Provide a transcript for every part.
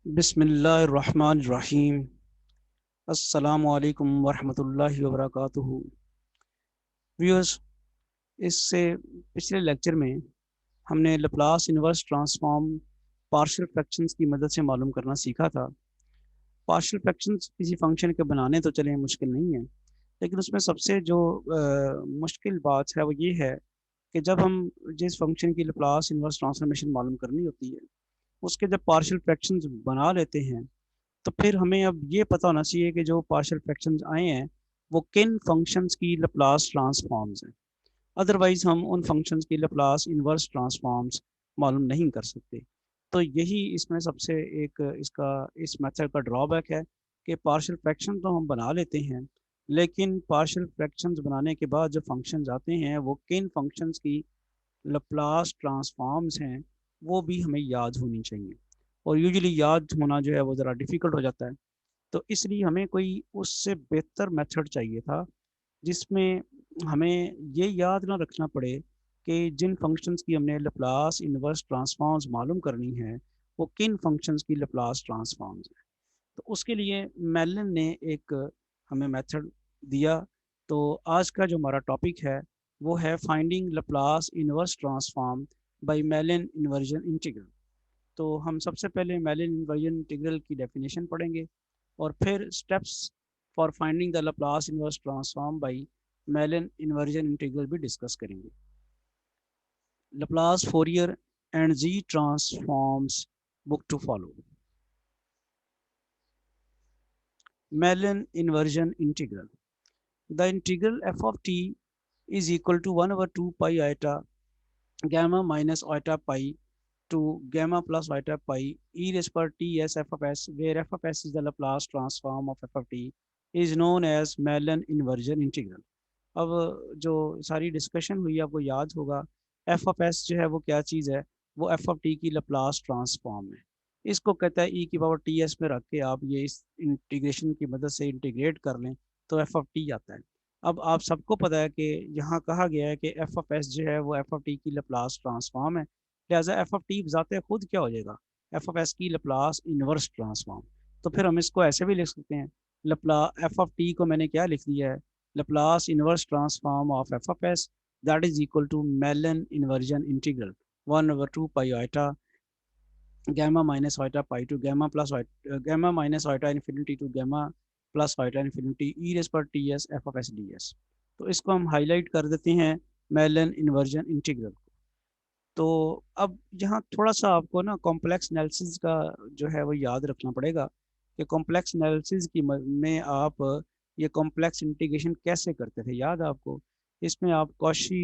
बिस्मिल्लाहिर्रहमानिर्रहीम। अस्सलामु अलैकुम वरहमतुल्लाहि वबरकातुहू। व्यूअर्स, इससे पिछले लेक्चर में हमने Laplace inverse transform partial fractions की मदद से मालूम करना सीखा था। पार्शियल फ्रैक्शंस किसी फंक्शन के बनाने तो चले मुश्किल नहीं है, लेकिन उसमें सबसे जो मुश्किल बात है वो ये है कि जब हम जिस फंक्शन की लप्लास इनवर्स ट्रांसफॉर्मेशन मालूम करनी होती है, उसके जब पार्शियल फ्रैक्शंस बना लेते हैं, तो फिर हमें अब ये पता होना चाहिए कि जो पार्शियल फ्रैक्शंस आए हैं वो किन फंक्शंस की लप्लास ट्रांसफॉर्म्स हैं। अदरवाइज हम उन फंक्शंस की लप्लास इनवर्स ट्रांसफॉर्म्स मालूम नहीं कर सकते। तो यही इसमें सबसे एक इसका इस मेथड का ड्रॉबैक है कि पार्शियल फ्रैक्शन तो हम बना लेते हैं, लेकिन पार्शियल फ्रैक्शंस बनाने के बाद जो फंक्शंस आते हैं वो किन फंक्शंस की लप्लास ट्रांसफॉर्म्स हैं वो भी हमें याद होनी चाहिए। और यूजुअली याद होना जो है वो ज़रा डिफ़िकल्ट हो जाता है। तो इसलिए हमें कोई उससे बेहतर मेथड चाहिए था जिसमें हमें ये याद ना रखना पड़े कि जिन फंक्शंस की हमने लप्लास इनवर्स ट्रांसफॉर्म्स मालूम करनी है वो किन फंक्शंस की लप्लास ट्रांसफॉर्म्स हैं। तो उसके लिए मेलन ने एक हमें मेथड दिया। तो आज का जो हमारा टॉपिक है वो है finding Laplace inverse transform by Mellin inversion integral. तो हम सबसे पहले मेलन इन्वर्जन इंटीग्रल की डेफिनेशन पढ़ेंगे और फिर steps for finding the Laplace inverse transform by Mellin inversion integral भी डिस्कस करेंगे। Laplace Fourier and Z transforms book to follow. Mellin inversion integral, the integral f of t is equal to 1 over 2 pi iota gamma minus iota pi to gamma plus iota pi e raised per t s f of s, where f of s is the Laplace transform of f of t, is known as Mellon inversion integral. अब जो सारी discussion हुई आपको याद होगा, F of S जो है वो क्या चीज़ है, वो एफ ऑफ टी की लप्लास ट्रांसफॉर्म है। इसको कहता है ई की पावर टी एस में रख के आप ये इस इंटीग्रेशन की मदद से इंटीग्रेट कर लें तो एफ ऑफ टी आता है। अब आप सबको पता है कि यहाँ कहा गया है कि एफ ऑफ एस जो है वो एफ ऑफ टी की लप्लास ट्रांसफॉर्म है, लिहाजा एफ ऑफ टी बजाते खुद क्या हो जाएगा, एफ ऑफ एस की लप्लास इनवर्स ट्रांसफॉर्म। तो फिर हम इसको ऐसे भी लिख सकते हैं, लप्ला एफ ऑफ टी को मैंने क्या लिख दिया है, Laplace inverse transform of f of s, that is equal to Mellon inversion integral 1 over 2 pi iota gamma minus iota pi to gamma plus gamma minus iota infinity to gamma plus iota infinity e raised per ts f of s ds। तो इसको हम highlight कर देते हैं melon inversion integral. तो अब यहाँ थोड़ा सा आपको ना कॉम्प्लेक्स एनालिसिस का जो है वो याद रखना पड़ेगा कि कॉम्प्लेक्स एनालिसिस की में आप ये कॉम्प्लेक्स इंटीग्रेशन कैसे करते थे, याद है आपको? इसमें आप कॉशी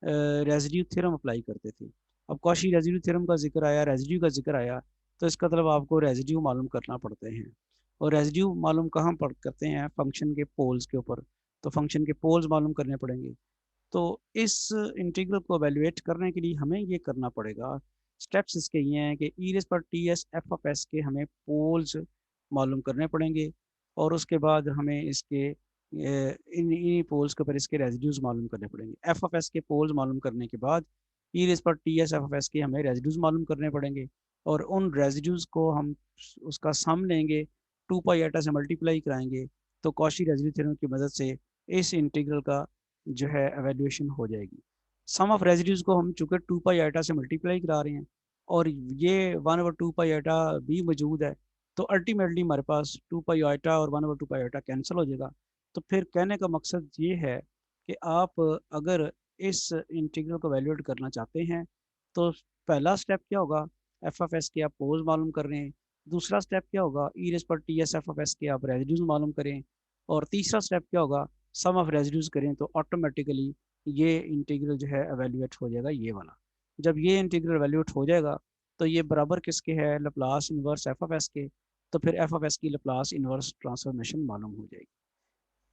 रेजिड्यू थ्योरम अप्लाई करते थे। अब कॉशी रेजिड्यू थ्योरम का जिक्र आया, रेजिड्यू का जिक्र आया, तो इसका मतलब आपको रेजिड्यू मालूम करना पड़ते हैं। और रेजिड्यू मालूम कहाँ पर करते हैं, फंक्शन के पोल्स के ऊपर। तो फंक्शन के पोल्स मालूम करने पड़ेंगे। तो इस इंटीग्रल को एवेलुएट करने के लिए हमें ये करना पड़ेगा, स्टेप्स इसके ये हैं कि ई रेस पर t s f of s के हमें पोल्स मालूम करने पड़ेंगे, और उसके बाद हमें इसके इन पोल्स के ऊपर इसके रेजिड्यूज मालूम करने पड़ेंगे। एफ ऑफ एस के पोल्स मालूम करने के बाद ई रेस पर t s f of s के हमें रेजिड्यूज मालूम करने पड़ेंगे, और उन रेजिड्यूज को हम उसका सम लेंगे, 2 पाई एटा से मल्टीप्लाई कराएंगे, तो कॉशी रेजिड्यू थ्योरम की मदद से इस इंटीग्रल का जो है एवेल्यूएशन हो जाएगी। सम ऑफ रेजिड्यूज को हम चूंकि 2 पाई आइटा से मल्टीप्लाई करा रहे हैं और ये 1/2 पाई आइटा भी मौजूद है, तो अल्टीमेटली हमारे पास 2 पाई आइटा और 1/2 पाई आइटा कैंसिल हो जाएगा। तो फिर कहने का मकसद ये है कि आप अगर इस इंटीग्रल को वैल्यूएट करना चाहते हैं तो पहला स्टेप क्या होगा, एफ ऑफ एस के आप पोल्स मालूम कर रहे हैं। दूसरा स्टेप क्या होगा, ई रेस पर t s f of s के आप रेजिड्यूज मालूम करें। और तीसरा स्टेप क्या होगा, सम ऑफ रेजिड्यूज करें, तो ऑटोमेटिकली ये इंटीग्रल जो है एवेल्यूएट हो जाएगा, ये वाला। जब ये इंटीग्रल एवेल्यूएट हो जाएगा तो ये बराबर किसके है, Laplace inverse f of s के। तो फिर एफ ऑफ एस की लप्लास इनवर्स ट्रांसफॉर्मेशन मालूम हो जाएगी।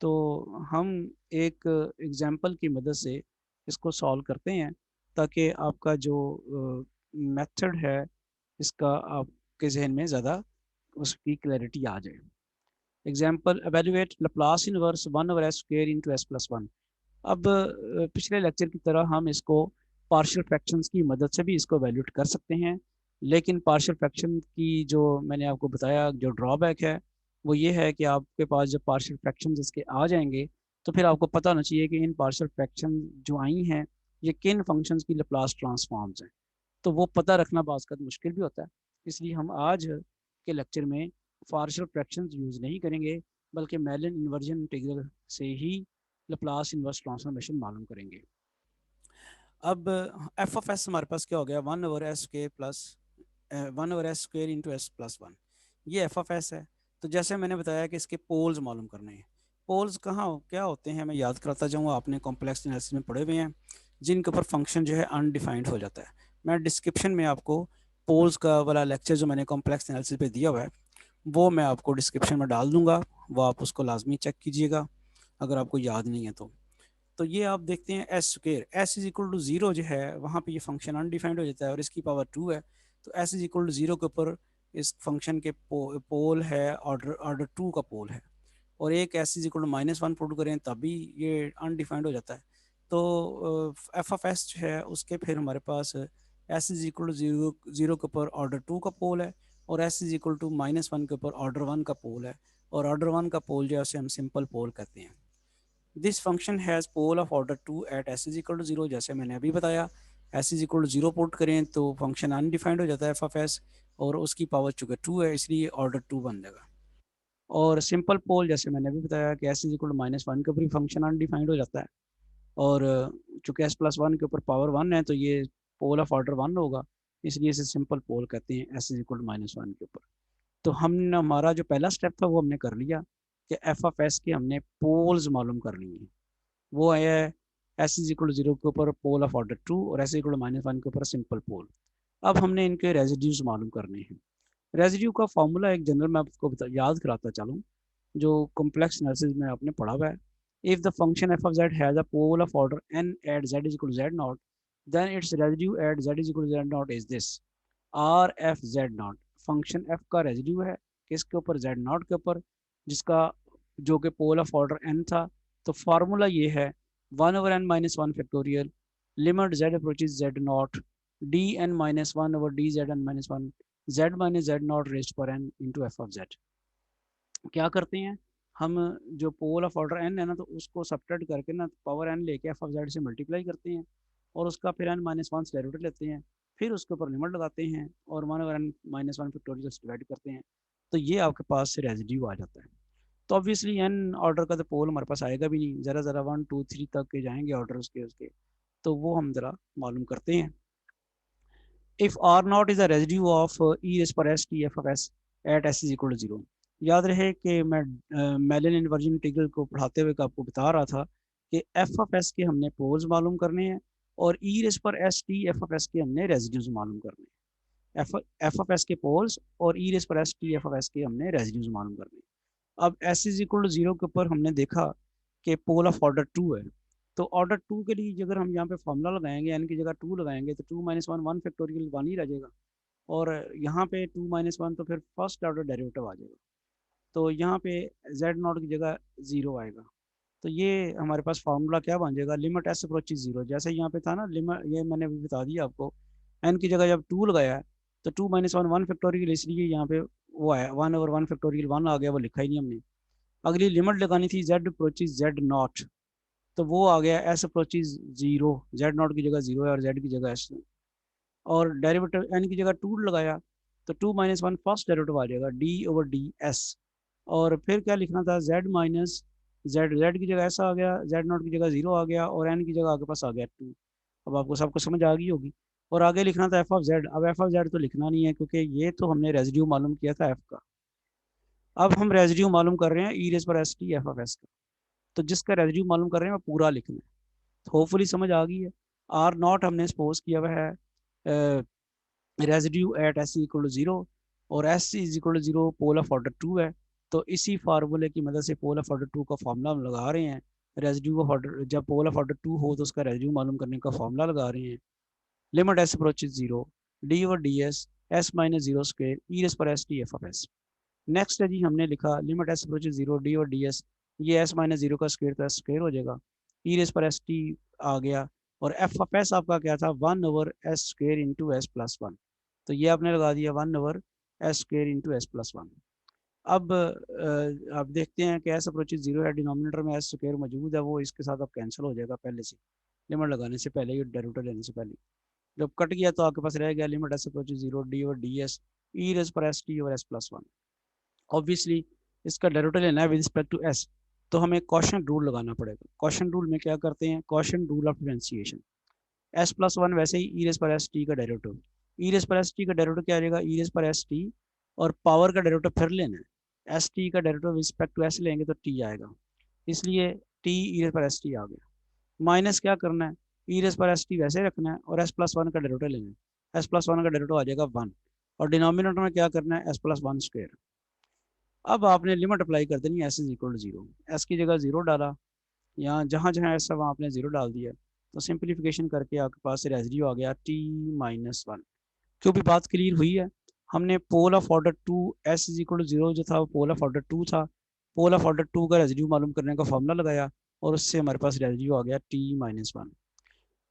तो हम एक एग्जांपल की मदद से इसको सॉल्व करते हैं ताकि आपका जो मेथड है इसका आपके जहन में ज़्यादा उसकी क्लैरिटी आ जाए। Example, evaluate Laplace inverse 1/s² into s plus one. अब पिछले लेक्चर की तरह हम इसको पार्शियल फ्रैक्शंस की मदद से भी इसको एवेल्यूएट कर सकते हैं, लेकिन पार्शियल फ्रैक्शन की जो मैंने आपको बताया जो ड्रॉबैक है वो ये है कि आपके पास जब पार्शियल फ्रैक्शन इसके आ जाएंगे तो फिर आपको पता होना चाहिए कि इन पार्शियल फ्रैक्शन जो आई हैं ये किन फंक्शंस की लैप्लास ट्रांसफॉर्म्स हैं। तो वो पता रखना बाज़ मुश्किल भी होता है। इसलिए हम आज के लेक्चर में पार्शियल फ्रैक्शन यूज़ नहीं करेंगे बल्कि मेलन इन्वर्जन इंटीग्रल से ही लैप्लास इन्वर्स ट्रांसफॉर्मेशन मालूम करेंगे। अब एफ ऑफ एस हमारे पास क्या हो गया, 1/s² plus 1/s² into s plus one, ये एफ ऑफ एस है। तो जैसे मैंने बताया कि इसके पोल्स मालूम करने हैं। पोल्स कहाँ क्या होते हैं मैं याद कराता जाऊँगा, आपने कॉम्प्लेक्स एनालिसिस में पढ़े हुए हैं, जिनके ऊपर फंक्शन जो है अनडिफाइंड हो जाता है। मैं डिस्क्रिप्शन में आपको पोल्स का वाला लेक्चर जो मैंने कॉम्प्लेक्स एनालिसिस पे दिया हुआ है वो मैं आपको डिस्क्रिप्शन में डाल दूंगा, वो आप उसको लाजमी चेक कीजिएगा अगर आपको याद नहीं है तो ये आप देखते हैं s², s is equal to zero जो है वहाँ पे ये फंक्शन अनडिफाइंड हो जाता है और इसकी पावर 2 है। तो s is equal to zero के ऊपर इस फंक्शन के पोल है, ऑर्डर ऑर्डर 2 का पोल है, और एक s is equal to -1 put करें तभी ये अनडिफाइंड हो जाता है। तो एफ ऑफ एस जो है उसके फिर हमारे पास s is equal to zero के ऊपर ऑर्डर 2 का पोल है, और s इज इक्वल टू -1 के ऊपर ऑर्डर 1 का पोल है, और ऑर्डर 1 का पोल जो है उसे हम सिंपल पोल कहते हैं। This function has pole of order 2 at s is equal to zero, जैसे मैंने अभी बताया s is equal to zero put करें तो फंक्शन अनडिफाइंड हो जाता है एफ ऑफ एस, और उसकी पावर चूँकि 2 है इसलिए ऑर्डर 2 बन जाएगा। और सिंपल पोल जैसे मैंने अभी बताया कि s इज इक्वल टू -1 के ऊपर फंक्शन अनडिफाइंड हो जाता है, और चूँकि s प्लस वन के ऊपर पावर 1 है तो ये पोल ऑफ ऑर्डर 1 होगा, इसलिए इसे सिंपल पोल कहते हैं s इज इक्वल टू -1 के ऊपर। तो हमने हमारा जो पहला स्टेप था वो हमने कर लिया कि एफ ऑफ एस के हमने पोल्स मालूम कर लिए। वो है s is equal to zero के ऊपर पोल ऑफ ऑर्डर 2 और एस इक्वल टू -1 के ऊपर सिंपल पोल। अब हमने इनके रेजिड्यूज मालूम करने हैं। रेजिड्यू का फॉर्मूला एक जनरल मैं आपको याद कराता चलूँ जो कॉम्प्लेक्स एनालिसिस में आपने पढ़ा हुआ है। If the function f of z has a pole of order n at z is equal to z naught, then it's residue at z is equal to z naught is this R f z naught. Function f का residue है किसके ऊपर, Z not के ऊपर, जिसका जो कि पोल of order n था। तो फार्मूला ये है 1/n-1 factorial limit z approaches z not dn-1/dzn-1 z minus Z not rest पर n into F of Z. क्या करते हैं हम, जो पोल ऑफ ऑर्डर n है ना तो उसको सब्ट्रैक्ट करके ना पावर n लेके एफ ऑफ जेड से मल्टीप्लाई करते हैं, और उसका फिर n-1 से डेरिवेटिव लेते हैं, फिर उसके ऊपर लिमिट लगाते हैं और 1/n-1 फैक्टोरियल से डिवाइड करते हैं, तो ये आपके पास से रेजिड्यू आ जाता है। तो ऑब्वियसली n ऑर्डर का तो पोल हमारे पास आएगा भी नहीं, ज़रा ज़रा 1 2 3 तक के जाएंगे ऑर्डर उसके, तो वो हम ज़रा मालूम करते हैं। If R not is a residue of e raise पर s t f of s at s is equal to zero. याद रहे कि मैं मेलन इन्वर्जन इंटीग्रल को पढ़ाते हुए आपको बता रहा था कि एफ ऑफ एस के हमने पोल्स मालूम करने हैं और ई रेज़ पर s t f of s के हमने रेजिड्यूज मालूम करने हैं। एफ ऑफ एस के पोल्स और ई रेज़ पर s t f of s के हमने रेजिड्यूज मालूम करने हैं। अब s is equal to zero के ऊपर हमने देखा कि पोल ऑफ ऑर्डर 2 है, तो ऑर्डर 2 के लिए अगर हम यहाँ पे फॉर्मूला लगाएंगे एन की जगह 2 लगाएंगे तो 2-1 फैक्टोरियल 1 ही रह जाएगा, और यहाँ पे 2-1 तो फिर फर्स्ट ऑर्डर डेरिवेटिव आ जाएगा, तो यहाँ पे जेड नॉट की जगह 0 आएगा। तो ये हमारे पास फार्मूला क्या बन जाएगा, लिमिट एस अप्रोच जीरो, जैसे यहाँ पे था ना लिमिट, ये मैंने अभी बता दिया आपको, एन की जगह जब 2 लगाया है तो 2-1 फैक्टोरियल, इसलिए यहाँ पे वो है 1/1 फैक्टोरियल 1 आ गया, वो लिखा ही नहीं हमने। अगली लिमिट लगानी थी जेड अप्रोचेज जेड नॉट, तो वो आ गया S approaches zero, Z naught की जगह जीरो है और जेड की जगह एस, और डेरिवेटिव एन की जगह 2 लगाया तो 2-1 फर्स्ट डेरिवेटिव आ जाएगा d/ds, और फिर क्या लिखना था जेड माइनस जेड, जेड की जगह ऐसा आ गया, जेड नॉट की जगह जीरो आ गया और एन की जगह आपके पास आ गया 2। अब आपको सबको समझ आ गई होगी। और आगे लिखना था एफ ऑफ जेड, अब एफ ऑफ जेड तो लिखना नहीं है क्योंकि ये तो हमने रेजिड्यू मालूम किया था एफ का। अब हम रेजिड्यू मालूम कर रहे हैं ई रेज पर s t f of s का, तो जिसका रेजिड्यू मालूम कर रहे हैं वो पूरा लिखना है। होपफुली समझ आ गई है। आर नॉट हमने सपोज किया हुआ है residue at s equal to zero, और s is equal to zero pole of order 2 है, तो इसी फार्मूले की मदद से पोल ऑफ ऑर्डर 2 का फॉर्मूला हम लगा रहे हैं। रेजिड्यू ऑफ ऑर्डर, जब पोल ऑफ ऑर्डर 2 हो तो उसका रेजिड्यू मालूम करने का फॉर्मूला लगा रहे हैं। Limit S approach zero d/ds s-0² ई रेज पर s t f of S. Next है जी, हमने लिखा limit S approach zero d/ds, ये s-0 का स्क्वायर तो स्क्वायर हो जाएगा, ई रेज पर एस टी आ गया, और एफ ऑफ एस आपका क्या था 1/s² into s plus one. तो ये आपने लगा दिया 1/s² into s plus one. अब आप देखते हैं कि एस अप्रोच 0 है, डिनोमिनेटर में s² मौजूद है, वो इसके साथ अब कैंसिल हो जाएगा पहले से, लिमिट लगाने से पहले, ये डेरिवेटिव लेने से पहले। जब कट गया तो आपके पास रह गया लिमिट एस अप्रोच 0 डी और डी एस ई रेज पर एस टी और एस प्लस वन। ऑब्वियसली इसका डेरिवेटिव लेना है विद रिस्पेक्ट टू एस, तो हमें क्वोशिएंट रूल लगाना पड़ेगा। क्वोशिएंट रूल में क्या करते हैं, quotient rule of differentiation. S plus one वैसे ही ई रेज पर एस टी का डेरिवेटिव, ई रेज पर एस टी का डेरिवेटिव क्या आ जाएगा, ई रेज पर एस टी, और पावर का डेरिवेटिव फिर लेना है, एस टी का डेरिवेटिव रिस्पेक्ट टू एस लेंगे तो टी आएगा, इसलिए टी ई रेज पर एस टी आ गया। माइनस क्या करना है, ई रेज पर एस टी वैसे रखना है और एस प्लस वन का डेरिवेटिव लेना है, एस प्लस वन का डेरिवेटिव आ जाएगा वन, और डिनोमिनेटर में क्या करना है, एस प्लस वन स्क्वायर। अब आपने लिमिट अप्लाई कर देनी है, s is equal to zero, s की जगह जीरो डाला, यहाँ जहाँ जहाँ एस है वहाँ आपने जीरो डाल दिया, तो सिंप्लीफिकेशन करके आपके पास रेजिड्यू आ गया टी माइनस वन। क्यों भी बात क्लियर हुई है, हमने pole of order two s is equal to zero जो था वो पोल ऑफ ऑर्डर टू था, पोल ऑफ ऑर्डर टू का रेजिड्यू मालूम करने का फॉर्मूला लगाया और उससे हमारे पास रेजिड्यू आ गया टी माइनस वन।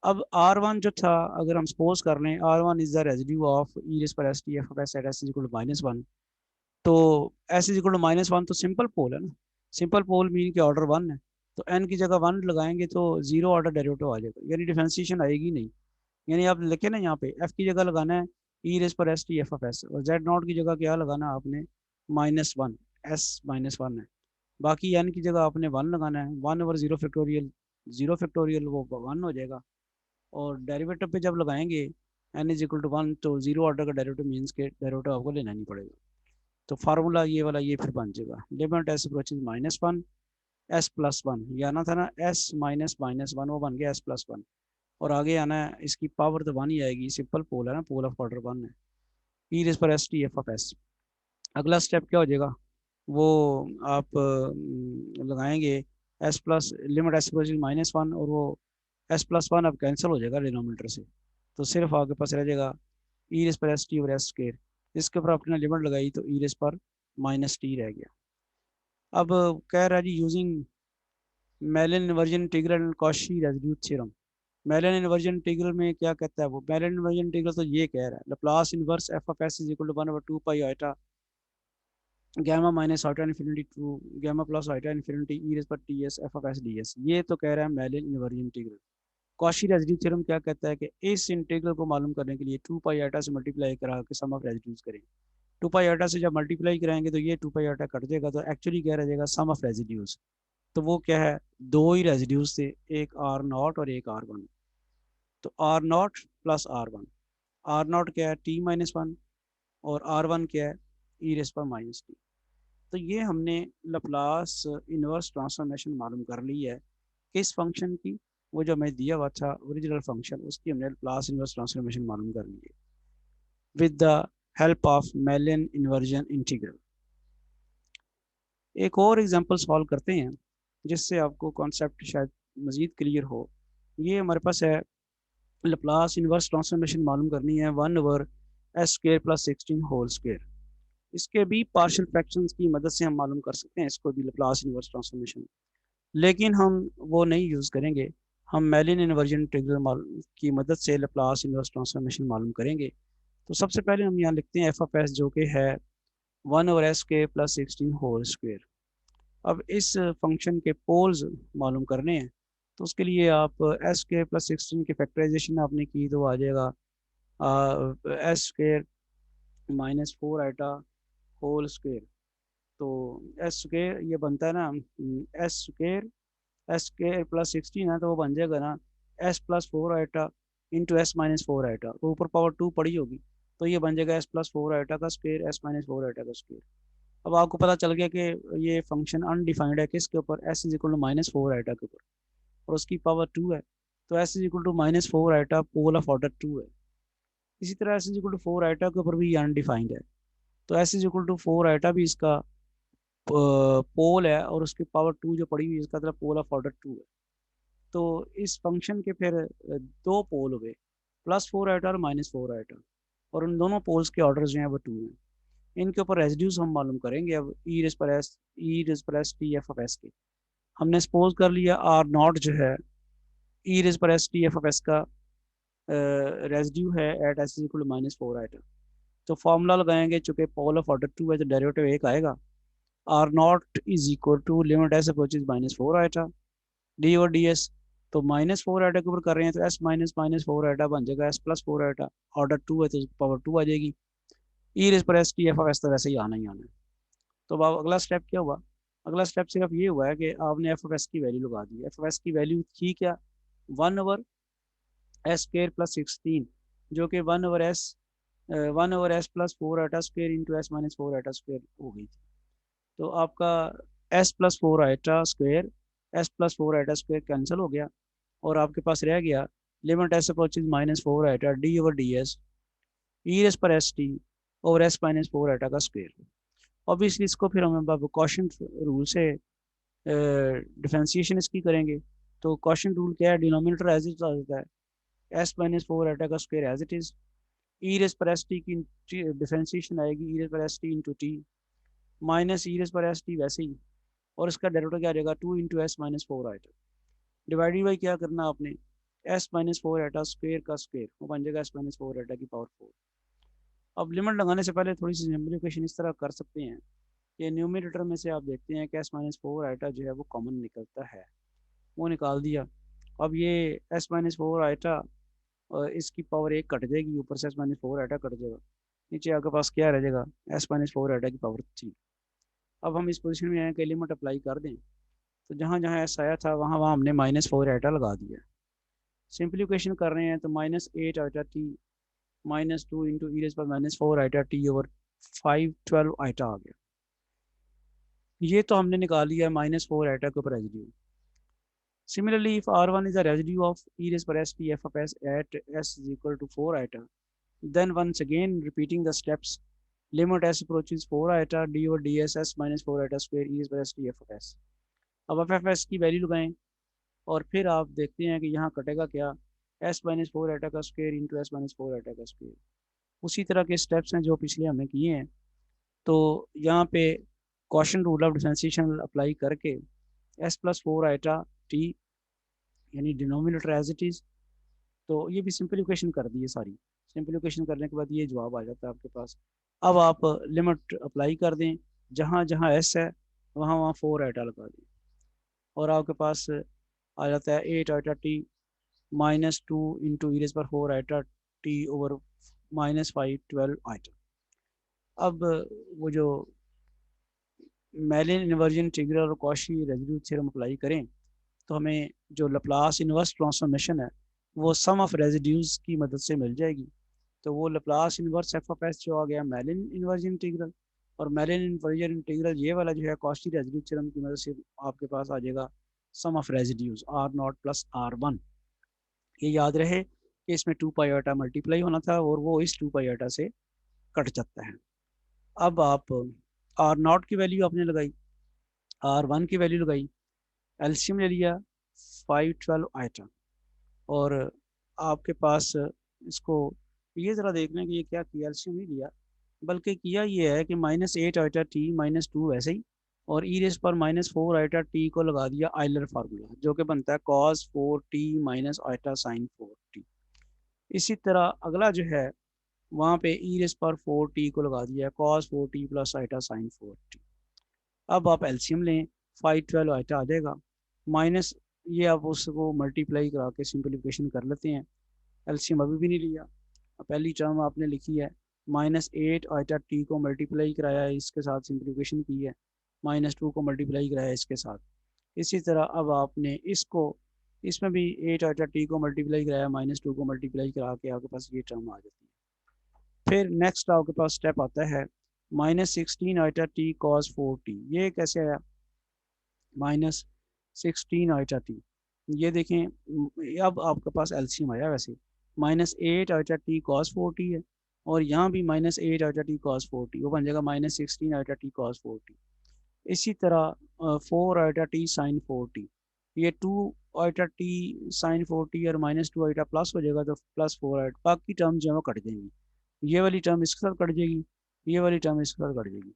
अब आर वन जो था, अगर हम सपोज कर लें R one is the residue of e raise पर s t f of s at s is equal to minus one, तो s is equal to minus one तो सिंपल पोल है ना, सिंपल पोल मीन के order one है, तो N की जगह वन लगाएंगे तो जीरो ऑर्डर डेरिवेटिव आ जाएगा, यानी डिफरेंशिएशन आएगी नहीं। यानी आप लिखे ना यहाँ पे एफ की जगह लगाना है ई रेज पर s t f of s, और जेड नॉट की जगह क्या लगाना है आपने, minus one, s minus one है। बाकी एन की जगह आपने वन लगाना है, one over zero factorial, zero factorial वो वन हो जाएगा, और डेरिवेटिव पे जब लगाएंगे n is equal to one, तो जीरो ऑर्डर का डेरिवेटिव मीन्स के डेरिवेटिव आपको लेना नहीं पड़ेगा। तो फार्मूला ये वाला ये फिर बन जाएगा, limit S approaches minus one S plus one, ये आना था ना एस माइनस माइनस वन, वो बन गया एस प्लस वन, और आगे आना है इसकी पावर तो वन ही आएगी, सिंपल पोल है ना, पोल ऑफ ऑर्डर वन है, ई रेज पर s t f of S. अगला स्टेप क्या हो जाएगा, वो आप लगाएंगे S plus limit S approaches minus one, और वो एस प्लस वन अब कैंसिल हो जाएगा डिनोमिनेटर से, तो सिर्फ आपके पास रह जाएगा ई रेज पर एस टी और एस स्क्वायर, इसके ऊपर आपने लिमिट लगाई तो ई रेज पर माइनस टी रह गया। अब कह रहा है जी using Mellin inversion integral and Cauchy residue theorem. Mellin inversion integral में क्या कहता है वो, मेलन इन्वर्जन इंटीग्रल तो ये कह रहा है Laplace inverse f of s is equal to 1/2 pi iota gamma minus iota infinity to gamma plus iota infinity e raise पर t s f of s d s, ये तो कह रहा है Mellin inversion integral. Cauchy residue theorem क्या कहता है कि इस इंटीग्रल को मालूम करने के लिए 2 पाई आइटा से मल्टीप्लाई करा के सम ऑफ रेसिड्यूज करें। 2 पाई आइटा से जब मल्टीप्लाई कराएंगे तो ये 2 पाई आइटा कट जाएगा, तो एक्चुअली क्या रह जाएगा, सम ऑफ रेसिड्यूज। तो वो क्या है, दो ही रेसिड्यूज थे, एक आर नॉट और एक आर वन, तो R naught plus R one, R naught क्या है टी माइनस वन, और आर वन क्या है ई रेस पर माइनस टी। तो ये हमने लप्लास इनवर्स ट्रांसफॉर्मेशन मालूम कर ली है किस फंक्शन की, वो जो हमें दिया हुआ था ओरिजिनल फंक्शन, उसकी हमने लप्लास इनवर्स ट्रांसफॉर्मेशन मालूम कर ली है with the help of Mellin inversion integral. एक और एग्जांपल सॉल्व करते हैं जिससे आपको कॉन्सेप्ट शायद मज़ीद क्लियर हो। ये हमारे पास है लप्लास इनवर्स ट्रांसफॉर्मेशन मालूम करनी है 1/s² प्लस 16 होल स्क्वायर। इसके भी पार्शियल फ्रैक्शंस की मदद से हम मालूम कर सकते हैं इसको भी लप्लास इनवर्स ट्रांसफॉर्मेशन, लेकिन हम वो नहीं यूज़ करेंगे, हम मेलिन इन्वर्जन इंटीग्रल की मदद से लप्लास इनवर्स ट्रांसफॉर्मेशन मालूम करेंगे। तो सबसे पहले हम यहाँ लिखते हैं एफ ऑफ एस जो कि है 1/s² प्लस 16 होल स्क्वायर। अब इस फंक्शन के पोल्स मालूम करने हैं, तो उसके लिए आप s² प्लस 16 की फैक्टराइजेशन आपने की तो आ जाएगा s² minus 4 eta whole square, तो एस स्क्वायर ये बनता है ना एस स्क्वायर प्लस 16 है तो वो बन जाएगा ना s plus 4 eta into s minus 4 eta, तो ऊपर पावर 2 पड़ी होगी, तो ये बन जाएगा एस प्लस 4 आइटा का स्क्वायर एस माइनस 4 आइटा का स्क्वायर। अब आपको पता चल गया कि ये फंक्शन अनडिफाइंड है किसके ऊपर, s is equal to minus 4 eta के ऊपर, और उसकी पावर 2 है, तो s is equal to minus 4 eta pole of order 2 है। इसी तरह s is equal to 4 eta के ऊपर भी अनडिफाइंड है, तो s is equal to 4 eta भी इसका पोल है, और उसकी पावर 2 जो पड़ी हुई है इसका मतलब पोल ऑफ ऑर्डर 2 है। तो इस फंक्शन के फिर दो पोल हो गए, प्लस 4 आइटा और माइनस 4 आइटा, और उन दोनों पोल्स के ऑर्डर जो हैं वो 2 हैं। इनके ऊपर रेसिड्यूज हम मालूम करेंगे अब ई रेज पर s t f of s के। हमने सपोज कर लिया आर नॉट जो है ई रेज पर s t f of s का रेसिड्यू है at s equal minus 4 eta, तो फॉर्मूला लगाएंगे, चूंकि पोल ऑफ ऑर्डर 2 है तो डेरिवेटिव 1 आएगा। R not is equal to limit S approaches -4 iota d और डी एस। तो -4 आइटा के ऊपर कर रहे हैं तो एस माइनस -4 आइटा बन जाएगा S+4 आइटा। ऑर्डर 2 है तो पावर 2 आ जाएगी। ई रेस पर s t f of s तो वैसे ही आना ही आना है। तो अब अगला स्टेप क्या हुआ? अगला स्टेप सिर्फ ये हुआ है कि आपने एफ ऑफ एस की वैल्यू लगा दी। एफ ऑफ एस की वैल्यू थी क्या? 1/s² + 16, जो कि 1/s+4 iota square into S-4 iota square हो गई थी। तो आपका S+4 iota square S+4 iota square cancel हो गया और आपके पास रह गया limit S approaches -4 iota d over d s e raise पर s t over S-4 iota का स्क्वेयर। ऑब्वियसली इसको फिर हम अब कॉशन रूल से डिफ्रेंसिएशन इसकी करेंगे। तो कॉशन रूल क्या है? डिनोमिनेटर एज इट आ जाता है, S-4 आइटा का square as it is. E raise पर एस टी की डिफ्रेंसिएशन आएगी, ई रेस पर s t into t minus e raise पर एस टी वैसे ही, और इसका डेरिवेटिव क्या आ जाएगा? 2 into S-4 iota divided by क्या करना आपने? S-4 आइटा स्क्वेयर का स्क्वेयर, वो बन जाएगा S-4 आइटा की पावर 4। अब लिमिट लगाने से पहले थोड़ी सी सिंप्लीफिकेशन इस तरह कर सकते हैं कि न्यूमरेटर में से आप देखते हैं कि S-4 आइटा जो है वो कॉमन निकलता है, वो निकाल दिया। अब ये S-4 आइटा इसकी पावर 1 कट जाएगी, ऊपर से S-4 आइटा कट जाएगा, नीचे आपके पास क्या रह जाएगा? S-4 आइटा की पावर 3। अब हम इस पोजीशन में आए कि लिमिट अप्लाई कर दें, तो जहाँ जहाँ एस आया था वहाँ वहाँ हमने -4 आइटा लगा दिया। सिंप्लीफिकेशन कर रहे हैं तो -8 eta t -2 into e raise पर -4 आइटा टी ओवर 512 आइटा आ गया। ये तो हमने निकाल लिया है -4 आइटा के ऊपर residue. Similarly, if R1 is a residue of e raised per st f of s at s is equal to 4 iota, then once again repeating the steps, limit s approaches 4 iota d over ds s minus 4 iota square e raised per st f of s। अब f of s की value लगाएं और फिर आप देखते हैं कि यहाँ कटेगा क्या? S-4 आइटा का स्क्वायर इंटू S-4 आइटा का स्क्वायर। उसी तरह के स्टेप्स हैं जो पिछले हमने किए हैं। तो यहाँ पे caution rule of differentiation apply करके S+4 आइटा टी यानी डिनोमिनेटर एज इट इज़, तो ये भी सिंप्लीफिकेशन कर दी है सारी। सिंप्लीफिकेशन करने के बाद ये जवाब आ जाता है आपके पास। अब आप लिमिट अप्लाई कर दें, जहाँ जहाँ एस है वहाँ वहाँ 4 आइटा लगा दें और आपके पास आ जाता है 8 eta t -2 into e raise पर 4 आइटा टी ओवर -512 आइटा। अब वो जो मेलिन इन्वर्जन इंटीग्रल और कॉशी रेसिड्यू थ्योरम अप्लाई करें तो हमें जो लप्लास इन्वर्स ट्रांसफॉर्मेशन है वो सम ऑफ रेसिड्यूज की मदद से मिल जाएगी। तो वो Laplace inverse F of S जो आ गया मेलिन इन्वर्जन इंटीग्रल, और मेलिन इन्वर्जन इंटीग्रल ये वाला जो है कॉशी रेसिड्यू थ्योरम की मदद से आपके पास आ जाएगा सम ऑफ रेसिड्यूज R0 + R1। ये याद रहे कि इसमें 2 पाई आटा मल्टीप्लाई होना था और वो इस 2 पाई आटा से कट जाता है। अब आप R0 की वैल्यू आपने लगाई, R1 की वैल्यू लगाई, एल्शियम ले लिया 512 आइटा, और आपके पास इसको ये ज़रा देख लें कि ये क्या किया, एल्शियम नहीं लिया बल्कि किया ये है कि -8 आइटा टी -2 वैसे ही, और ई रेस पर -4 आइटा टी को लगा दिया आइलर फार्मूला जो कि बनता है cos 4t minus iota sin 4t। इसी तरह अगला जो है वहाँ पे ई रेस पर 4t को लगा दिया है cos 4t + iota sin 4t। अब आप एल्शियम लें, 512 आइटा आ जाएगा, माइनस ये आप उसको मल्टीप्लाई करा के सिंप्लीफिकेशन कर लेते हैं। एल्शियम अभी भी नहीं लिया, पहली टर्म आपने लिखी है -8 आइटा टी को मल्टीप्लाई कराया है इसके साथ, सिंप्लीफिकेशन की है, -2 को मल्टीप्लाई कराया इसके साथ। इसी तरह अब आपने इसको इसमें भी 8 आइटा टी को मल्टीप्लाई कराया, -2 को मल्टीप्लाई करा के आपके पास ये टर्म आ जाती है। फिर नेक्स्ट आपके पास स्टेप आता है -16 आइटा टी cos 4t। ये कैसे आया -16 आइटा टी? ये देखें, अब आपके पास एलसीएम आया वैसे, -8 आइटा टी cos 4t है और यहाँ भी -8 आइटा टी cos 4t, वो बन जाएगा -16 आइटा टी cos 4t। इसी तरह 4 आइटा टी sin 4t, ये 2 आइटा टी sin 4t और -2 आइटा प्लस हो जाएगा तो +4 आइटा, बाकी टर्म जो है वो कट जाएंगी। ये वाली टर्म इसके साथ कट जाएगी, ये वाली टर्म इसके साथ कट जाएगी,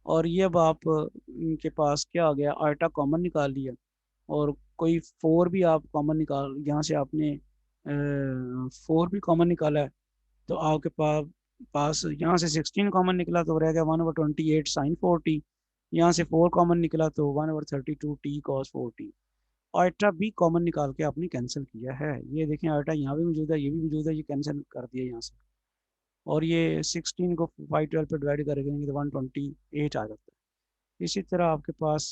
और ये अब आप इनके पास क्या आ गया, आइटा कॉमन निकाल लिया और कोई 4 भी आप कॉमन निकाल, यहाँ से आपने 4 भी कॉमन निकाला है तो आपके पास पास यहाँ से 16 कॉमन निकला तो रह गया 1/28 साइन 4t। यहाँ से 4 कॉमन निकला तो 1/32 t कॉस 4t। आइटा भी कॉमन निकाल के आपने कैंसिल किया है। ये देखें आइटा यहाँ भी मौजूद है, ये भी मौजूद है, ये कैंसिल कर दिया यहाँ से। और ये 16 को 512 पे डिवाइड करेंगे तो 128 आ जाता है। इसी तरह आपके पास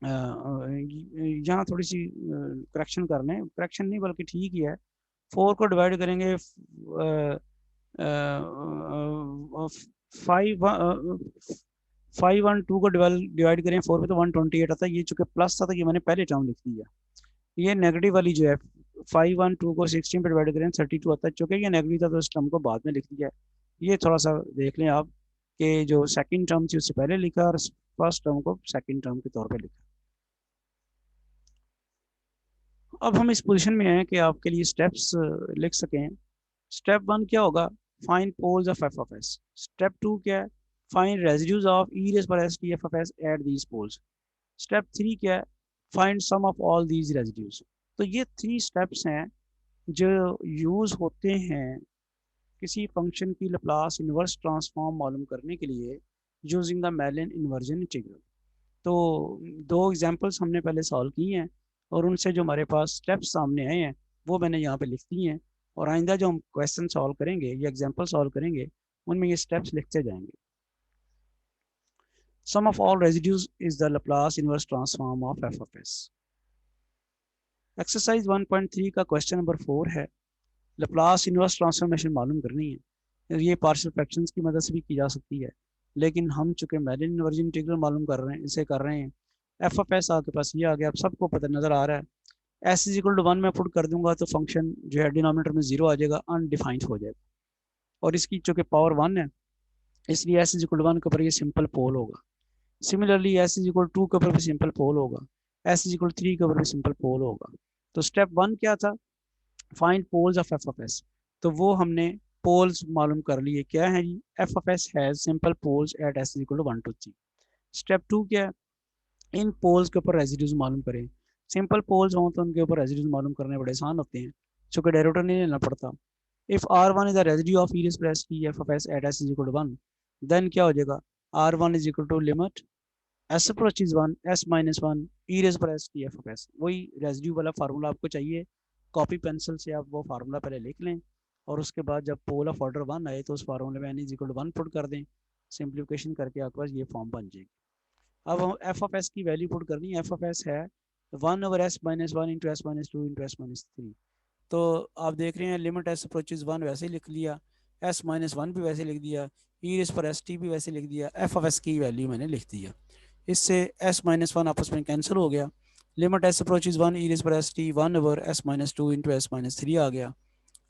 यहाँ थोड़ी सी करेक्शन कर लें, करेक्शन नहीं बल्कि ठीक ही है। 4 को डिवाइड करेंगे 512 को डिवाइड करें 4 पे तो 128 आता है। ये चूंकि प्लस था तो ये मैंने पहले टर्म लिख दिया। ये नेगेटिव वाली जो है 512 को 16 पे डिवाइड करें 32 आता है। चूंकि ये नेगेटिव था तो इस टर्म को बाद में लिख दिया है। ये थोड़ा सा देख लें आप कि जो सेकंड टर्म थी उससे पहले लिखा और फर्स्ट टर्म को सेकंड टर्म के तौर पे लिखा। अब हम इस पोजीशन में हैं कि आपके लिए स्टेप्स लिख सकें। स्टेप 1 क्या होगा? Find poles of f of s. Step 2 क्या है? Find residues of e raise पर s t f of s at these poles. Step 3 क्या है? Find sum of all these residues. तो ये 3 स्टेप्स हैं जो यूज़ होते हैं किसी फंक्शन की लैप्लास इन्वर्स ट्रांसफॉर्म मालूम करने के लिए यूजिंग द मेलिन इन्वर्जन इंटीग्रल। तो 2 एग्जांपल्स हमने पहले सॉल्व की हैं और उनसे जो हमारे पास स्टेप्स सामने आए हैं वो मैंने यहाँ पे लिख दी हैं। और आइंदा जो हम क्वेश्चन सॉल्व करेंगे या एग्जांपल सॉल्व करेंगे उनमें ये स्टेप्स लिखते जाएंगे। Sum of all residues is the Laplace inverse transform of f of s. Exercise 1.3 का क्वेश्चन नंबर 4 है। लैप्लास इन्वर्स ट्रांसफॉर्मेशन मालूम करनी है। ये पार्शियल फ्रैक्शंस की मदद से भी की जा सकती है, लेकिन हम चूंकि मेलिन इन्वर्जन इंटीग्रल मालूम कर रहे हैं, इसे कर रहे हैं। एफ ऑफ एस आपके पास ये आ गया, अब सबको पता नजर आ रहा है। एस इज इक्वल टू 1 में पुट कर दूंगा तो फंक्शन जो है डिनोमिनेटर में 0 आ जाएगा, अनडिफाइंड हो जाएगा। और इसकी चूंकि पावर 1 है इसलिए एस इज इक्वल टू 1 के ऊपर ये सिंपल पोल होगा। सिमिलरली एस इज इक्वल 2 के ऊपर भी सिंपल पोल होगा, एस इज इक्वल 3 के ऊपर भी सिंपल पोल होगा। तो स्टेप 1 क्या था? Find poles of f of s. तो वो हमने पोल्स मालूम कर लिए। क्या है जी? F of s has simple poles at s equal to 1 to 3। Step 2 क्या है? इन पोल्स के ऊपर रेजिड्यूज मालूम करें। सिंपल पोल्स हों तो उनके ऊपर रेजिड्यूज मालूम करने बड़े आसान होते हैं, चूंकि डेरिवेटिव नहीं लेना पड़ता। If R1 is a residue of e raised to s t f of s at s is equal to 1, then क्या हो जाएगा? R1 is equal to limit s approaches 1 s minus 1 e raised to s t f of s। वही residue वाला formula आपको चाहिए। Copy pencil से आप वो फार्मूला पहले लिख लें और उसके बाद जब पोल ऑफ ऑर्डर 1 आए तो उस फार्मूले में n is equal to 1 put कर दें। सिंप्लीफिकेशन करके आपके पास ये फॉर्म बन जाएगी। अब हम एफ ऑफ एस की वैल्यू पुट करनी है। एफ ऑफ एस है 1/s-1 into s minus two into s minus three. तो आप देख रहे हैं लिमिट एस अप्रोचेज 1 वैसे ही लिख लिया, एस माइनस 1 भी वैसे लिख दिया, ई रेस पर एस टी भी वैसे लिख दिया, एफ ऑफ एस की वैल्यू मैंने लिख दिया। इससे एस माइनस 1 आपस में कैंसिल हो गया। Limit S approaches 1 e raise पर s t 1/s minus two into s minus three आ गया।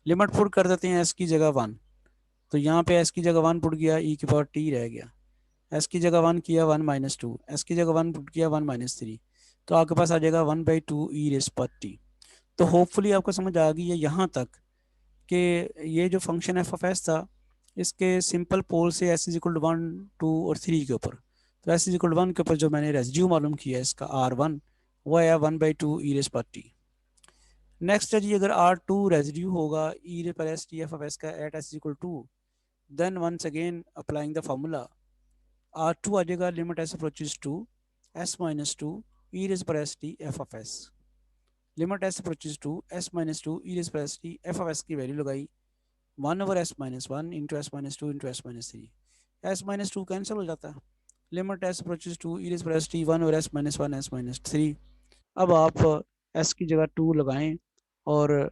लिमिट पुट कर देते हैं एस की जगह 1, तो यहाँ पे एस की जगह 1 पुट किया, ई के पावर टी रह गया। एस की जगह 1 किया 1-2, एस की जगह 1 पुट किया 1-3, तो आपके पास आ जाएगा 1/2 ई रेस पर टी। तो होपफुली आपको समझ आ गई है यहाँ तक कि ये जो फंक्शन एफ ऑफ एस था इसके सिंपल पोल से एस इज इक्वल टू 1, 2 और 3 के ऊपर, तो एस इज इक्वल टू 1 के ऊपर जो मैंने रेजिड्यू मालूम किया है इसका R1 वो है 1/2 ई रेस पर टी। नेक्स्ट है जी, अगर R2 रेजिड्यू होगा ई रे पर s t f of s का at s equal to, then once again applying the formula R2 आ जाएगा limit S approaches two s minus two e raise पर s t f of s. Limit S approaches two s minus two e raise पर s t f of s की value लगाई 1/s-1 into s minus two into s minus three. S minus two cancel हो जाता है। Limit S approaches two e raise पर s t 1/s-1 s minus three. अब आप S की जगह 2 लगाएं और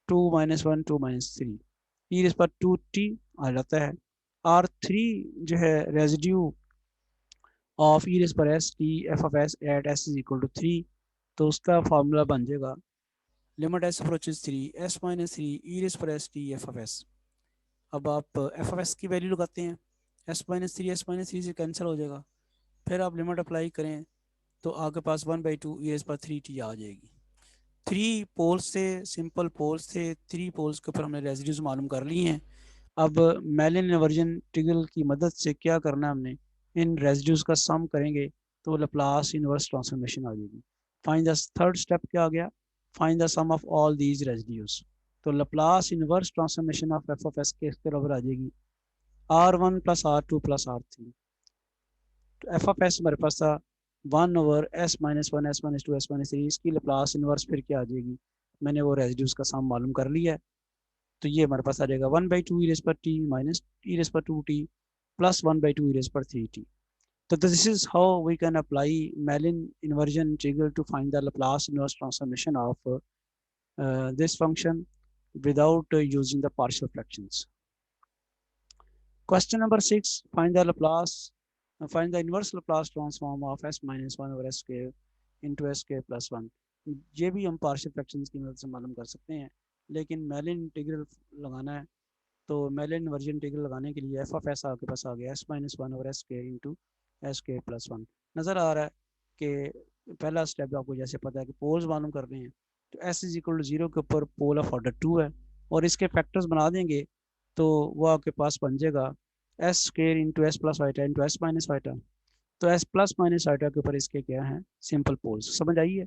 2-1 2-3 ई रेस पर 2t आ जाता है। R3 जो है रेजिड्यू ऑफ ई रेस पर s t f of s at s is equal to 3, तो उसका फार्मूला बन जाएगा limit S approaches 3 s minus three e raise पर s t f of s. अब आप एफ ऑफ एस की value लगाते हैं, एस माइनस थ्री से कैंसिल हो जाएगा। फिर आप लिमिट अप्लाई करें तो आपके पास 1/2 ई रेस पर 3t आ जाएगी। 3 पोल्स से सिंपल पोल्स थे, 3 पोल्स के ऊपर हमने रेजिड्यूज मालूम कर लिए हैं। अब मेलिन इन्वर्जन इंटीग्रल की मदद से क्या करना है हमने, इन रेजिड्यूज का सम करेंगे तो लैप्लास इनवर्स ट्रांसफॉर्मेशन आ जाएगी। फाइंड द थर्ड स्टेप क्या आ गया? Find the sum of all these residues. तो Laplace inverse transformation of f of s के इसके बराबर आ जाएगी R1 plus R2 plus R3। तो एफ ऑफ एस हमारे पास था 1/s-1 s-2 s-3, इसकी लप्लास इनवर्स फिर क्या आ जाएगी, मैंने वो रेजिड्यूज का सम मालूम कर लिया है। तो ये हमारे पास आ जाएगा 1/2 ई रेज़ पर टी माइनस ई रेज़ पर 2t प्लस 1/2 ई रेज़ पर 3t। So this is how we can apply Mellin inversion integral to find the Laplace inverse transformation of this function without using the partial fractions. Question number 6. Find the inverse Laplace transform of s minus 1 over s square into s square plus 1. ये भी हम partial fractions की मदद से मालूम कर सकते हैं, लेकिन Mellin integral लगाना है तो Mellin inversion integral लगाने के लिए f of s आपके पास आ गया s minus 1 over s square into s square plus 1। नज़र आ रहा है कि पहला स्टेप आपको जैसे पता है कि पोल्स मालूम करने हैं, तो s इज इक्वल टू 0 के ऊपर पोल ऑफ ऑर्डर 2 है और इसके फैक्टर्स बना देंगे तो वो आपके पास बन जाएगा s square into s plus iota into s minus iota. तो एस प्लस माइनस वाइटा के ऊपर इसके क्या है, सिंपल पोल्स। समझ आई है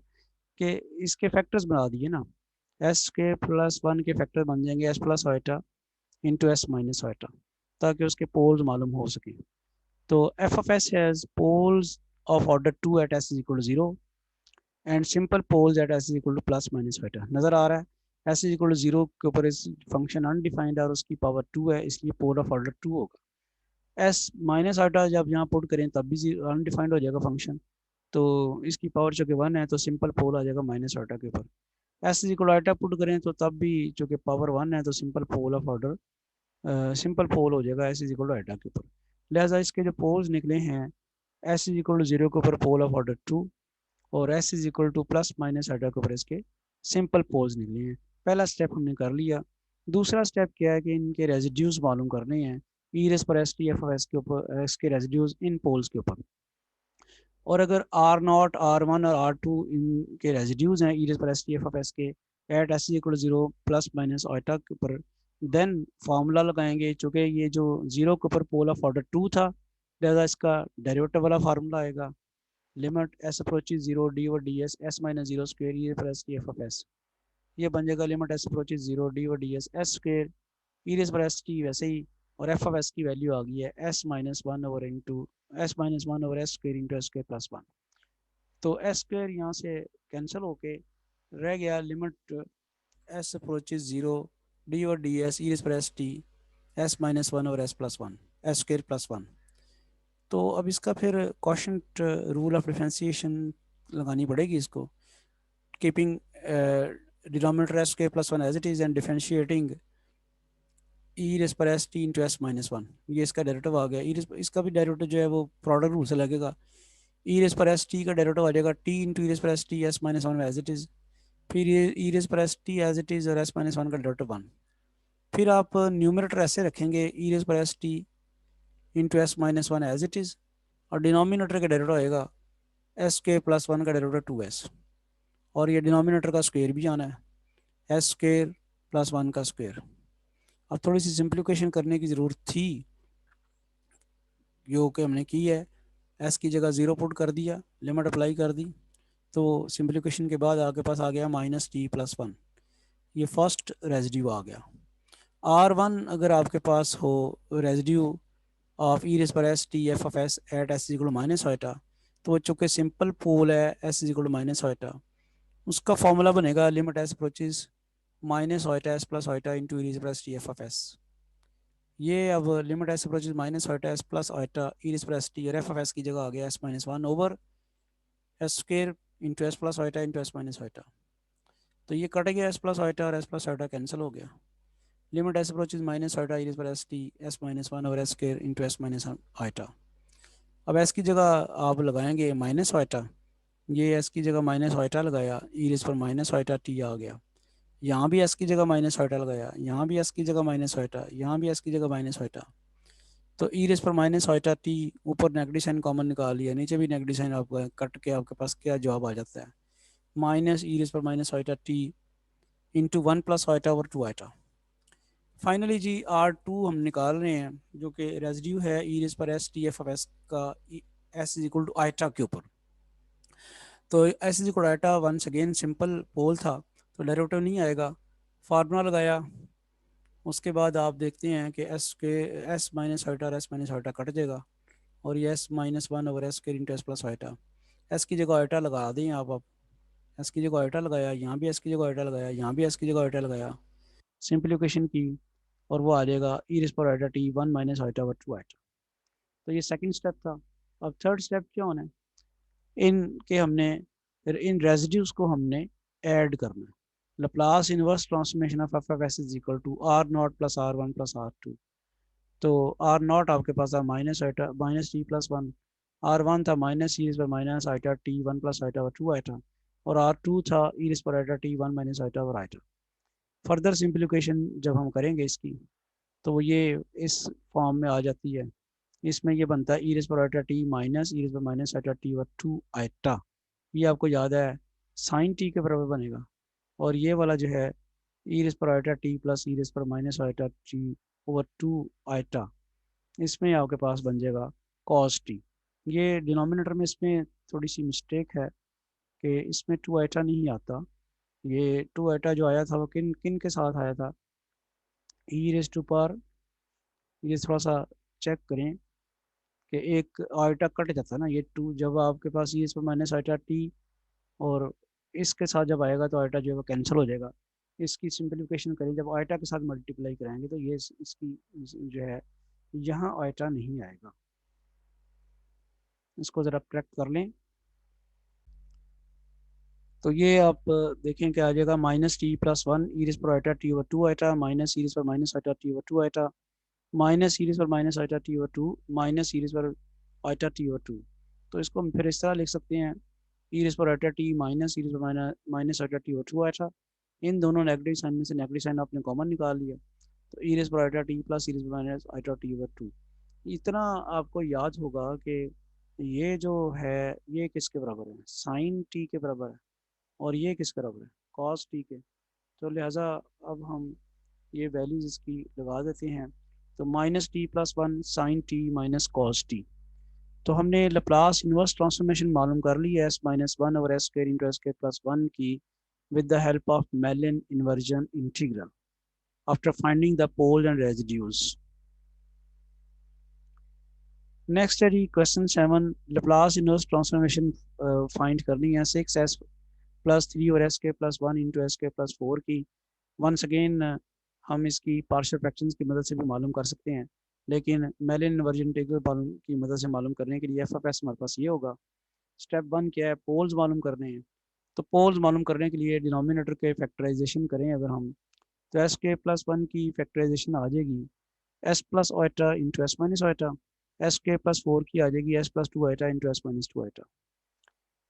कि इसके फैक्टर्स बना दिए ना, एस के प्लस 1 के फैक्टर बन जाएंगे s plus iota into s minus iota, ताकि उसके पोल्स मालूम हो सके। तो f of s has poles of order 2 at s is equal to 0 and simple poles at s is equal to plus minus iota. नजर आ रहा है एस इज इक्वल टू 0 के ऊपर इस फंक्शन अनडिफाइंड और उसकी पावर 2 है, इसलिए पोल ऑफ ऑर्डर 2 होगा। एस माइनस आइटा जब यहाँ पुट करें तब भी अनडिफाइंड हो जाएगा फंक्शन, तो इसकी पावर चूँकि 1 है तो सिंपल पोल आ जाएगा माइनस आइटा के ऊपर। S is equal iota put करें तो तब भी चूँकि पावर 1 है तो simple pole of order simple pole हो जाएगा s is equal to iota के ऊपर। लिहाजा इसके जो पोल्स निकले हैं एस इज इक्वल टू 0 के ऊपर पोल ऑफ ऑर्डर 2 और s is equal to plus minus iota के ऊपर इसके सिंपल पोल्स निकले हैं। पहला स्टेप हमने कर लिया। दूसरा स्टेप क्या है कि इनके रेजिड्यूज मालूम करने हैं, ई रेस पर s t f of s के ऊपर एस के रेजिड्यूज इन पोल्स के ऊपर। और अगर आर नॉट आर वन और आर टू इनके रेजिड्यूज हैं ई रेस पर s t f of s के at s equal zero plus minus iota के ऊपर, देन फार्मूला लगाएंगे। चूँकि ये जो जीरो के ऊपर पोल ऑफ ऑर्डर 2 था, लिहाजा इसका डेरिवेटिव वाला फार्मूला आएगा limit S approaches 0 d over d s s minus zero square e plus t f of s. ये बन जाएगा limit S approaches 0 d over d s s square e raise पर s t वैसे ही, और f of s की value आ गई है s minus one over into s minus one over s square into s square plus 1। तो S square यहाँ से कैंसिल होके रह गया limit S approaches 0 d over d s e raise पर s t s minus one over s plus 1 s square plus 1। तो अब इसका फिर क्वोशंट रूल ऑफ डिफरेंशिएशन लगानी पड़ेगी इसको, keeping denominator s square plus 1 as it is and differentiating e raise पर s t into s minus 1। ये इसका डेरिवेटिव आ गया। ई रेस इसका भी डेरिवेटिव जो है वो प्रोडक्ट रूल से लगेगा। ई रेस पर एस टी का डेरिवेटिव आ जाएगा टी इंटू ई रेस पर s t s minus 1 as it is, फिर ये ई रेस पर s t as it is और एस माइनस 1 का डेरिवेटिव 1। फिर आप न्यूमरेटर ऐसे रखेंगे ई रेस पर s t into s minus 1 as it is, और डिनोमिनेटर का डेरिवेटिव आएगा एस के प्लस 1 का डेरिवेटिव 2s, और ये डिनोमिनेटर का स्क्वायर भी आना है एस स्क्वायर प्लस 1 का स्क्वायर। अब थोड़ी सी सिंप्लीफिकेशन करने की ज़रूरत थी, जो कि हमने की है। एस की जगह 0 पुट कर दिया, लिमिट अप्लाई कर दी, तो सिंप्लीफिकेशन के बाद आपके पास आ गया माइनस टी प्लस 1। ये फर्स्ट रेजिड्यू आ गया। R1 अगर आपके पास हो रेजिड्यू ऑफ ई रेस पर s t f of s at s equal minus iota, तो चूँकि सिंपल पोल है एस इक्वल माइनस वाइटा, उसका फॉर्मूला बनेगा limit S approaches minus iota s plus iota into e raise पर s t f of s. ये अब limit S approaches minus iota s plus iota e raise पर s t और f of s की जगह आ गया s minus 1 over s square into s plus iota into s minus iota. तो ये कट गया एस प्लस वाइटा और एस प्लस वाइटा कैंसिल हो गया। Limit S approaches minus iota e raise पर s t s minus 1 over s square into s minus iota. अब s की जगह आप लगाएंगे माइनस वाइटा, ये एस की जगह माइनस वाइटा लगाया, ई रेस पर माइनस वाइटा टी आ गया। यहाँ भी एस की जगह माइनस वाइटा लगाया, यहाँ भी एस की जगह माइनस वाइटा, यहाँ भी एस की जगह माइनस वाइटा। तो ई रेस पर माइनस वाइटा टी, ऊपर नेगेटिव साइन कॉमन निकाल लिया, नीचे भी नेगेटिव साइन आपका कट के आपके पास क्या जवाब आ जाता है, माइनस ई रेस पर minus iota t into 1 plus iota over 2 iota. Finally जी R2 हम निकाल रहे हैं, जो कि रेजिड्यू है ई रेस पर s t f of s का s is equal to iota के ऊपर। तो s is equal iota once again simple pole था तो डेरिवेटिव नहीं आएगा, फार्मूला लगाया, उसके बाद आप देखते हैं कि एस माइनस आइटा और एस माइनस आइटा कट जाएगा, और ये s minus one over s square into s plus eta. S की जगह आइटा लगा दें आप एस की जगह आइटा लगाया, यहाँ भी एस की जगह आइटा लगाया, यहाँ भी एस की जगह आइटा लगाया, सिंप्लीफिकेशन की, और वो आ जाएगा e raise power eta t one minus eta over two eta. तो ये सेकंड स्टेप था। अब थर्ड स्टेप क्या होना है, इनके हमने इन रेजिड्यूज को हमने ऐड करना है। Laplace inverse transformation of f f s is equal to R naught plus R one plus R two. तो आर नॉट आपके पास था minus eta minus t plus one, R one था माइनस ई पर minus iota t one plus eta two eta, और R two था e पर iota t one minus eta और आइटा। फर्दर सिंप्लीफिकेशन जब हम करेंगे इसकी, तो ये इस फॉर्म में आ जाती है। इसमें ये बनता है ई रेज़ पर iota t minus e raise पर minus iota t over two iota. ये आपको याद है साइन टी के बराबर बनेगा, और ये वाला जो है ई रेज़ पर iota t plus e raise पर minus iota t over two iota, इसमें आपके पास बन जाएगा कॉस टी। ये डिनोमिनेटर में इसमें थोड़ी सी मिस्टेक है कि इसमें टू आइटा नहीं आता। ये टू आइटा जो आया था वो किन किन के साथ आया था, ई रेज़ टू पर, ये थोड़ा सा चेक करें कि एक आइटा कट जाता है ना, ये टू जब आपके पास ये इस पर माइनस आइटा टी, और इसके साथ जब आएगा तो आइटा जो है वो कैंसिल हो जाएगा। इसकी सिंप्लीफिकेशन करें, जब आइटा के साथ मल्टीप्लाई कराएंगे तो ये इसकी जो है यहाँ आइटा नहीं आएगा। इसको ज़रा करेक्ट कर लें। तो ये आप देखें कि आ जाएगा minus t plus one e raise पर iota t over two iota minus e raise पर minus iota t over two iota minus series पर minus iota t over two minus series पर आइटा टी ओवर टू। तो इसको हम फिर इस तरह लिख सकते हैं, ई रेज़ पर आइटा टी माइनस सीरीज पर minus iota t over two iota. इन दोनों नेगेटिव साइन में से नेगेटिव साइन आपने कॉमन निकाल लिया, तो ई रेज़ पर आइटा टी प्लस सीरीज पर minus iota t over two. इतना आपको याद होगा कि ये जो है ये किसके बराबर है, साइन टी के बराबर है, और ये किसके बराबर है, कॉस टी के। तो लिहाजा अब हम ये वैल्यूज इसकी लगा देते हैं। तो minus t plus one sine T minus cos T. तो हमने लप्लास इनवर्स ट्रांसफॉर्मेशन मालूम कर ली है s minus one over s square into S square plus one की, with the help of Mellin inversion integral after finding the poles and residues. Next है जी question 7, Laplace inverse transformation find करनी है 6s plus three और s के plus one into s के plus four की। Once again हम इसकी पार्शियल फ्रैक्शंस की मदद से भी मालूम कर सकते हैं, लेकिन मेलिन इन्वर्जन इंटीग्रल की मदद से मालूम करने के लिए एफ एफ एस हमारे पास ये होगा। स्टेप वन क्या है, पोल्स मालूम करने हैं। तो पोल्स मालूम करने के लिए डिनोमिनेटर के फैक्टराइजेशन करें अगर हम, तो एस के प्लस वन की फैक्टराइजेशन आ जाएगी s plus iota into s minus iota, s के प्लस फोर की आ जाएगी s plus two iota into s minus two iota.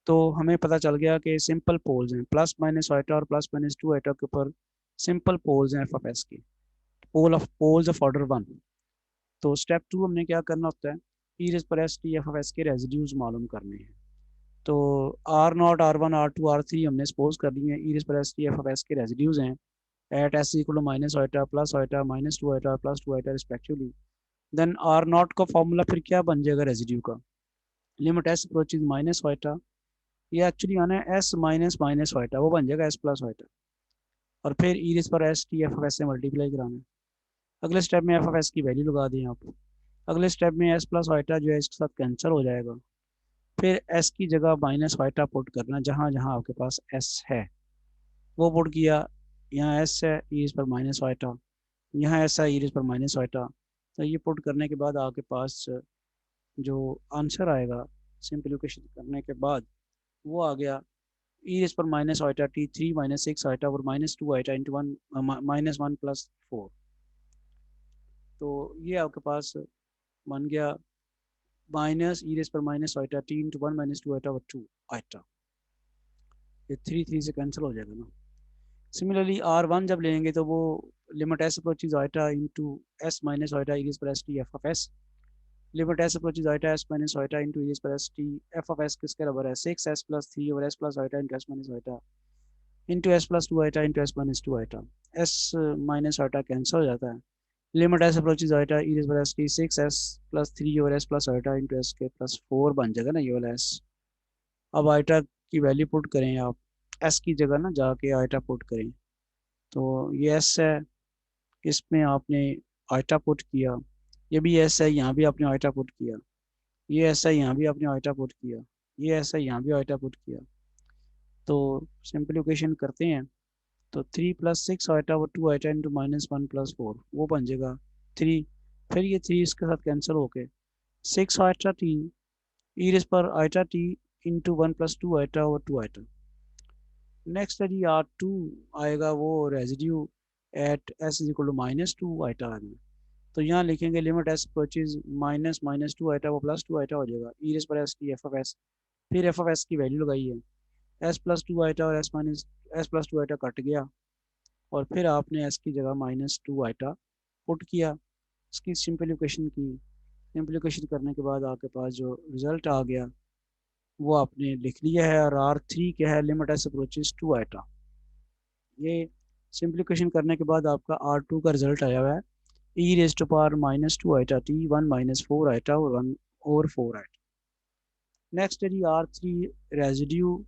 तो हमें पता चल गया कि सिंपल पोल्स हैं, प्लस माइनस ओएटा और प्लस माइनस टू ओएटा के ऊपर सिंपल पोल्स हैं एफ ऑफ एस के, पोल्स ऑफ ऑर्डर वन। तो स्टेप टू हमने क्या करना होता है, ई रेज़ पर s t f of s के रेजिड्यूज मालूम करने हैं। तो R naught R one R two R three हमने सपोज कर ली है ई रेज़ पर s t f of s के रेजिड्यूज हैं at s equal to minus iota plus iota minus two iota plus two iota respectively. Then R naught का formula फिर क्या बन जाएगा रेजिड्यू का, लिमिट एस अप्रोचेज माइनस ओएटा, ये एक्चुअली आना है एस माइनस माइनस ओएटा, वो बन जाएगा एस प्लस ओएटा, और फिर ई रेज़ पर s t f of S से मल्टीप्लाई कराना है। अगले स्टेप में एफ ऑफ एस की वैल्यू लगा दें आप। अगले स्टेप में एस प्लस वाइटा जो है इसके साथ कैंसिल हो जाएगा, फिर एस की जगह माइनस वाइटा पुट करना, जहाँ जहाँ आपके पास एस है वो पुट किया। यहाँ एस है ई पर माइनस वाइटा, यहाँ एस है ई पर माइनस वाइटा। तो ये पुट करने के बाद आपके पास जो आंसर आएगा सिंप्लीफिकेशन करने के बाद, वो आ गया ई पर minus iota t three minus six iota और minus two iota into one minus one plus four. तो ये आपके पास बन गया माइनस ई रेज़ पर minus iota t into one minus two iota over two iota. ये थ्री थ्री से कैंसिल हो जाएगा ना। सिमिलरली आर वन जब लेंगे तो वो limit S approaches iota into s minus iota e raise पर s t f of s, limit S approaches iota s minus iota into e raise पर s t f of s किसके बराबर है, six s plus three over s plus iota into s minus iota into s plus two iota into s minus two iota. S minus iota cancel हो जाता है, limit S approaches eta e raise पर s t six s plus three over s plus iota into s के plus four बन जाएगा ना ये वाला एस। अब आइटा की वैल्यू पुट करें आप, एस की जगह ना जाके आइटा पुट करें, तो ये एस है, इसमें आपने आइटा पुट किया, ये भी एस है, यहाँ भी आपने आइटा पुट किया, ये एस है, यहाँ भी आपने आइटा पुट किया, ये एस है, यहाँ भी आइटा पुट किया। तो सिंप्लीफिकेशन करते हैं, तो 3 + 6 आइटा और 2 आइटा इंटू -1 + 4 वो बन जाएगा 3। फिर ये 3 इसके साथ कैंसिल होके 6 आइटा टी ई रेस पर आइटा टी इंटू 1 + 2 आइटा और 2 आइटा। नेक्स्ट है जी R2 आएगा, वो residue at s is equal to -2 iota आ गया। तो यहाँ लिखेंगे लिमिट एस अप्रोचेज -2 आइटा वो +2 आइटा हो जाएगा ई रेस पर s t f of S. फिर एफ ऑफ एस की वैल्यू लगाई है, s+2 आइटा और s+2 आइटा कट गया, और फिर आपने एस की जगह -2 आइटा पुट किया, इसकी सिंप्लीफिकेशन की। सिंप्लीफिकेशन करने के बाद आपके पास जो रिजल्ट आ गया वो आपने लिख लिया है, और R3 क्या है, लिमिट एस अप्रोचेज 2 आइटा। ये सिंप्लीफिकेशन करने के बाद आपका R2 का रिजल्ट आया हुआ है e raise to power -2 iota t 1 - 4 iota और 1/4 आइटा। नेक्स्ट है जी R3 residue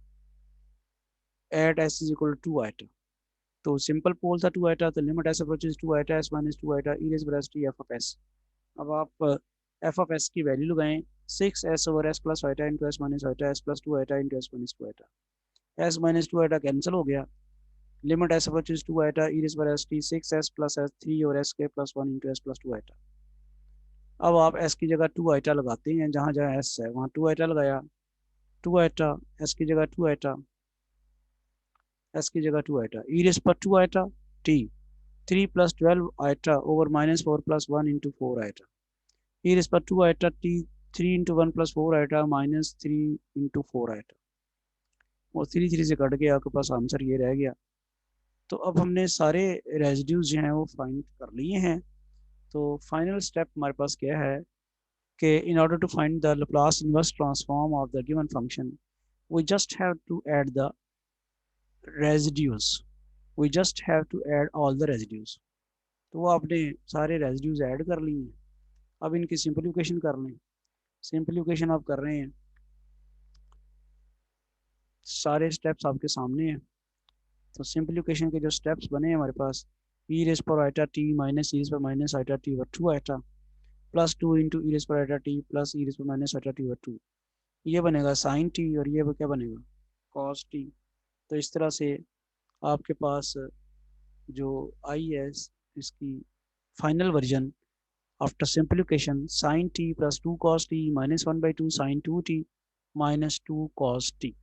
at s is equal to 2 iota. तो सिंपल पोल था 2 आइटा, तो limit S approaches 2 iota s - 2 iota e raise पर s t f of s. अब आप f of s की वैल्यू लगाएं, 6s/s+ iota into s - iota s+2 iota into s - 2 iota. s - 2 आइटा cancel हो गया, limit S approaches 2 iota e raise पर s t 6s + s3 और sk+1 into s+2 iota. अब आप s की जगह 2 आइटा लगाते हैं, जहाँ जहाँ s है वहाँ 2 आइटा लगाया, 2 आइटा, s की जगह 2 आइटा, s की जगह 2 आइटा, ई रेज पर 2 आइटा t 3 + 12 आइटा ओवर -4 + 1 इंटू 4 आइटा, ई रेज पर 2 आइटा t 3 इंटू 1 + 4 आइटा -3 इंटू 4 आइटा, और 3 3 से कट गया, आपके पास आंसर ये रह गया। तो अब हमने सारे रेजिड्यूज जो हैं वो फाइंड कर लिए हैं। तो फाइनल स्टेप हमारे पास क्या है कि in order to find the Laplace inverse transform of the given function, we just have to add the residues. We just have to add all the residues. तो वो आपने सारे रेजिड्यूज ऐड कर लिए हैं, अब इनकी सिंप्लीफिकेशन कर लें। सिंप्लीफिकेशन आप कर रहे हैं, सारे स्टेप्स आपके सामने हैं। तो सिंप्लीफिकेशन के जो स्टेप्स बने हैं हमारे पास, ई रेज पर iota t minus e raise पर minus iota t over 2 iota +2 into e raise पर iota t plus e raise पर माइनस आइटा टी ओवर 2, ये बनेगा साइन टी, और ये क्या बनेगा, कॉस टी। तो इस तरह से आपके पास जो आई है इसकी final version after simplification sine t +2 cos t -1/2 sine 2t -2 cos T.